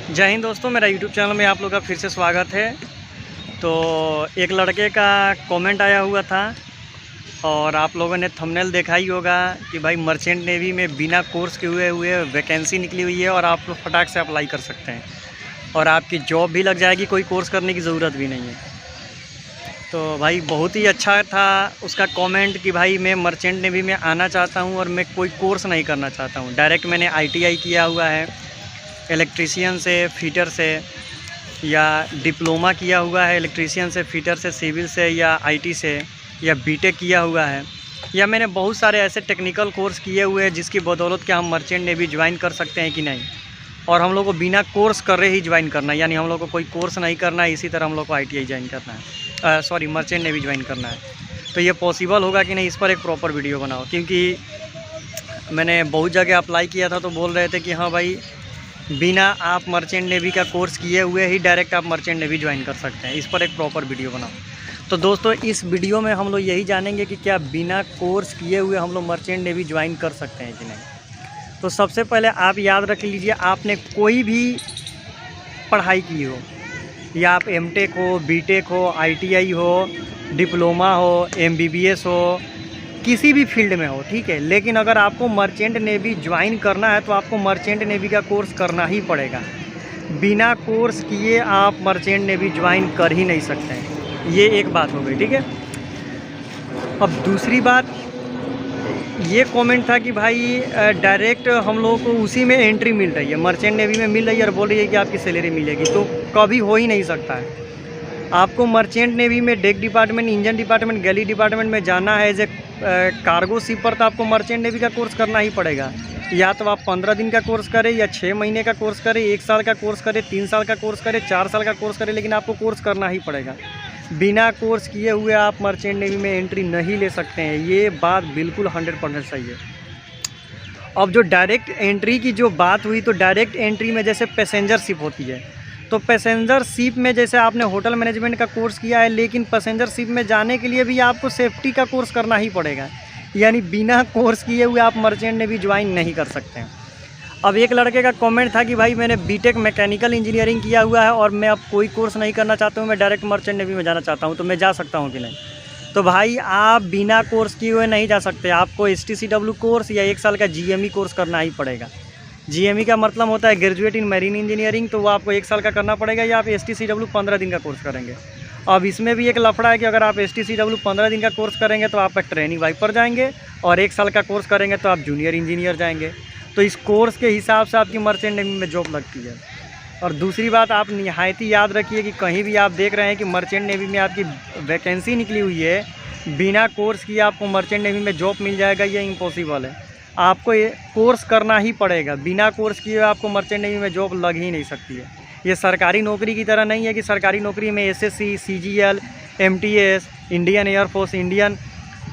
जय हिंद दोस्तों, मेरा यूट्यूब चैनल में आप लोग का फिर से स्वागत है। तो एक लड़के का कमेंट आया हुआ था और आप लोगों ने थंबनेल देखा ही होगा कि भाई मर्चेंट नेवी में बिना कोर्स के हुए वैकेंसी निकली हुई है और आप लोग फटाक से अप्लाई कर सकते हैं और आपकी जॉब भी लग जाएगी, कोई कोर्स करने की ज़रूरत भी नहीं है। तो भाई बहुत ही अच्छा था उसका कमेंट कि भाई मैं मर्चेंट नेवी में आना चाहता हूँ और मैं कोई कोर्स नहीं करना चाहता हूँ। डायरेक्ट मैंने ITI किया हुआ है, इलेक्ट्रीशियन से, फिटर से, या डिप्लोमा किया हुआ है इलेक्ट्रीशियन से, फिटर से, सिविल से या IT से, या BTEC किया हुआ है, या मैंने बहुत सारे ऐसे टेक्निकल कोर्स किए हुए हैं जिसकी बदौलत कि हम मर्चेंट नेवी ज्वाइन कर सकते हैं कि नहीं। और हम लोग को बिना कोर्स करे ही ज्वाइन करना है, यानी हम लोग को कोई कोर्स नहीं करना है, इसी तरह हम लोग को ITI ज्वाइन करना है, मर्चेंट नेवी ज्वाइन करना है। तो ये पॉसिबल होगा कि नहीं, इस पर एक प्रॉपर वीडियो बनाओ, क्योंकि मैंने बहुत जगह अप्लाई किया था तो बोल रहे थे कि हाँ भाई बिना आप मर्चेंट नेवी का कोर्स किए हुए ही डायरेक्ट आप मर्चेंट नेवी ज्वाइन कर सकते हैं। इस पर एक प्रॉपर वीडियो बनाओ। तो दोस्तों इस वीडियो में हम लोग यही जानेंगे कि क्या बिना कोर्स किए हुए हम लोग मर्चेंट नेवी ज्वाइन कर सकते हैं कि नहीं। तो सबसे पहले आप याद रख लीजिए, आपने कोई भी पढ़ाई की हो, या आप MTech हो, BTEC हो, ITI हो, डिप्लोमा हो, MBBS हो, किसी भी फील्ड में हो, ठीक है, लेकिन अगर आपको मर्चेंट नेवी ज्वाइन करना है तो आपको मर्चेंट नेवी का कोर्स करना ही पड़ेगा। बिना कोर्स किए आप मर्चेंट नेवी ज्वाइन कर ही नहीं सकते हैं। ये एक बात हो गई, ठीक है। अब दूसरी बात, ये कमेंट था कि भाई डायरेक्ट हम लोगों को उसी में एंट्री मिल रही है, मर्चेंट नेवी में मिल रही है और बोल रही है कि आपकी सैलरी मिलेगी। तो कभी हो ही नहीं सकता है। आपको मर्चेंट नेवी में डेक डिपार्टमेंट, इंजन डिपार्टमेंट, गैली डिपार्टमेंट में जाना है एज ए कार्गो शिप पर, तो आपको मर्चेंट नेवी का कोर्स करना ही पड़ेगा। या तो आप 15 दिन का कोर्स करें, या 6 महीने का कोर्स करें, 1 साल का कोर्स करें, 3 साल का कोर्स करें, 4 साल का कोर्स करें, लेकिन आपको कोर्स करना ही पड़ेगा। बिना कोर्स किए हुए आप मर्चेंट नेवी में एंट्री नहीं ले सकते हैं। ये बात बिल्कुल 100% सही है। अब जो डायरेक्ट एंट्री की जो बात हुई, तो डायरेक्ट एंट्री में जैसे पैसेंजर शिप होती है, तो पैसेंजर शिप में जैसे आपने होटल मैनेजमेंट का कोर्स किया है, लेकिन पैसेंजर शिप में जाने के लिए भी आपको सेफ्टी का कोर्स करना ही पड़ेगा। यानी बिना कोर्स किए हुए आप मर्चेंट नेवी ज्वाइन नहीं कर सकते हैं। अब एक लड़के का कमेंट था कि भाई मैंने BTEC मैकेनिकल इंजीनियरिंग किया हुआ है और मैं अब कोई कोर्स नहीं करना चाहता हूँ, मैं डायरेक्ट मर्चेंट नेवी में जाना चाहता हूँ, तो मैं जा सकता हूँ कि नहीं। तो भाई आप बिना कोर्स किए हुए नहीं जा सकते। आपको STCW कोर्स या 1 साल का GME कोर्स करना ही पड़ेगा। GME का मतलब होता है ग्रेजुएट इन मैरीन इंजीनियरिंग, तो वो आपको 1 साल का करना पड़ेगा, या आप STCW 15 दिन का कोर्स करेंगे। अब इसमें भी एक लफड़ा है कि अगर आप STCW 15 दिन का कोर्स करेंगे तो आप ट्रेनिंग वाइपर जाएंगे, और 1 साल का कोर्स करेंगे तो आप जूनियर इंजीनियर जाएंगे। तो इस कोर्स के हिसाब से आपकी मर्चेंट नेवी में जॉब लगती है। और दूसरी बात आप निहायत ही याद रखिए कि कहीं भी आप देख रहे हैं कि मर्चेंट नेवी में आपकी वैकेंसी निकली हुई है, बिना कोर्स किए आपको मर्चेंट नेवी में जॉब मिल जाएगा, ये इम्पॉसिबल है। आपको ये कोर्स करना ही पड़ेगा। बिना कोर्स किए आपको मर्चेंट नेवी में जॉब लग ही नहीं सकती है। ये सरकारी नौकरी की तरह नहीं है कि सरकारी नौकरी में SSC, CGL, MTS, Indian air force, Indian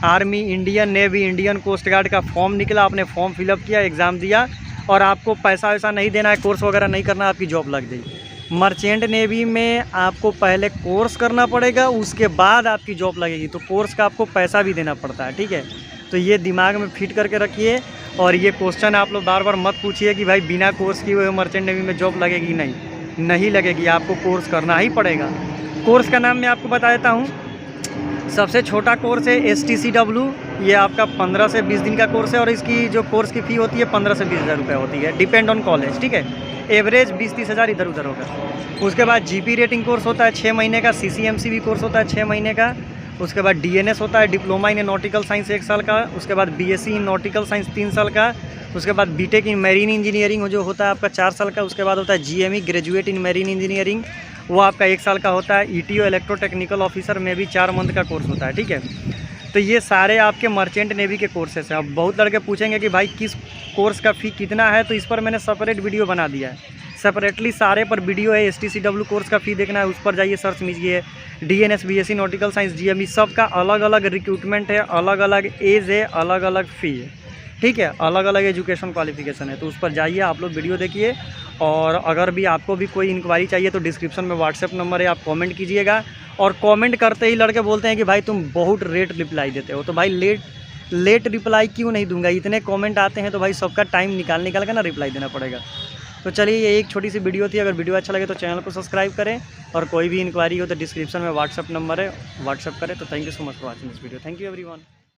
army, Indian navy, Indian coast guard का फॉर्म निकला, आपने फॉर्म फिलअप किया, एग्ज़ाम दिया और आपको पैसा वैसा नहीं देना है, कोर्स वगैरह नहीं करना, आपकी जॉब लग जाएगी। मर्चेंट नेवी में आपको पहले कोर्स करना पड़ेगा, उसके बाद आपकी जॉब लगेगी। तो कोर्स का आपको पैसा भी देना पड़ता है, ठीक है। तो ये दिमाग में फिट करके रखिए। और ये क्वेश्चन आप लोग बार बार मत पूछिए कि भाई बिना कोर्स किए हुए मर्चेंट नेवी में जॉब लगेगी। नहीं लगेगी, आपको कोर्स करना ही पड़ेगा। कोर्स का नाम मैं आपको बता देता हूँ। सबसे छोटा कोर्स है STCW, ये आपका 15 से 20 दिन का कोर्स है और इसकी जो कोर्स की फ़ी होती है 15 से 20 हज़ार रुपये होती है, डिपेंड ऑन कॉलेज, ठीक है। एवरेज 20-30 हज़ार इधर उधर होगा। उसके बाद GP रेटिंग कोर्स होता है 6 महीने का, CCMC भी कोर्स होता है 6 महीने का। उसके बाद DNS होता है, डिप्लोमा इन नॉटिकल साइंस 1 साल का। उसके बाद BSc इन नॉटिकल साइंस 3 साल का। उसके बाद BTEC इन मैरीन इंजीनियरिंग जो होता है आपका 4 साल का। उसके बाद होता है GME graduate in marine engineering, वो आपका 1 साल का होता है। ETO इलेक्ट्रो टेक्निकल ऑफिसर में भी 4 मंथ का कोर्स होता है, ठीक है। तो ये सारे आपके मर्चेंट नेवी के कोर्सेस हैं। अब बहुत लड़के पूछेंगे कि भाई किस कोर्स का फ़ी कितना है, तो इस पर मैंने सेपरेट वीडियो बना दिया है। सेपरेटली सारे पर वीडियो है। STCW कोर्स का फ़ी देखना है, उस पर जाइए, सर्च कीजिए। DNS, BSc nautical science, GME, सब का अलग अलग रिक्रूटमेंट है, अलग अलग एज है, अलग अलग फ़ी है, ठीक है, अलग अलग एजुकेशन क्वालिफिकेशन है। तो उस पर जाइए, आप लोग वीडियो देखिए। और अगर भी आपको भी कोई इंक्वायरी चाहिए तो डिस्क्रिप्शन में व्हाट्सएप नंबर है, आप कमेंट कीजिएगा। और कमेंट करते ही लड़के बोलते हैं कि भाई तुम बहुत लेट रिप्लाई देते हो। तो भाई लेट रिप्लाई क्यों नहीं दूंगा? इतने कमेंट आते हैं तो भाई सबका टाइम निकाल के ना रिप्लाई देना पड़ेगा। तो चलिए ये एक छोटी सी वीडियो थी। अगर वीडियो अच्छा लगे तो चैनल को सब्सक्राइब करें, और कोई भी इंक्वायरी हो तो डिस्क्रिप्शन में व्हाट्सअप नंबर है, व्हाट्सअप करें। तो thank you so much for watching this video. Thank you everyone.